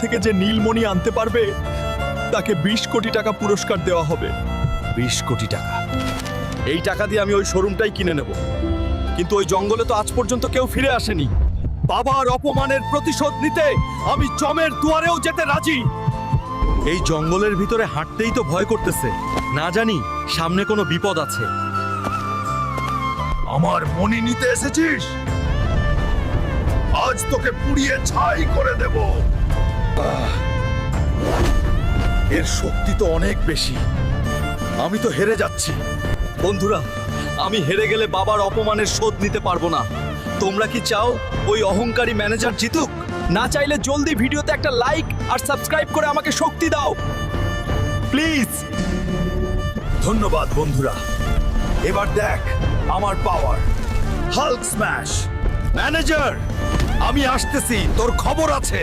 থেকে যে নীলমণি আনতে পারবে তাকে 20 কোটি টাকা পুরস্কার দেওয়া হবে। 20 কোটি টাকা? এই টাকা দিয়ে আমি ওই শোরুমটাই কিনে নেব। কিন্তু ওই জঙ্গলে তো আজ পর্যন্ত কেউ ফিরে আসেনি। বাবার অপমানের প্রতিশোধ নিতে আমি জমের দুয়ারেও যেতে রাজি। এই জঙ্গলের ভিতরে হাঁটতেই তো ভয় করতেছে, না জানি সামনে কোনো বিপদ আছে। আমার মণি নিতে এসেছিস? আজ তোকে পুড়িয়ে ছাই করে দেব। এর শক্তি তো অনেক বেশি। আমি তো হেরে যাচ্ছি। বন্ধুরা, আমি হেরে গেলে বাবার অপমানের শোধ নিতে পারবো না। তোমরা কি চাও ওই অহংকারী ম্যানেজার জিতুক? না চাইলে জলদি ভিডিওতে একটা লাইক আর সাবস্ক্রাইব করে আমাকে শক্তি দাও প্লিজ। ধন্যবাদ বন্ধুরা। এবার দেখ আমার পাওয়ার। Hulk smash. ম্যানেজার, আমি আসতেছি, তোর খবর আছে।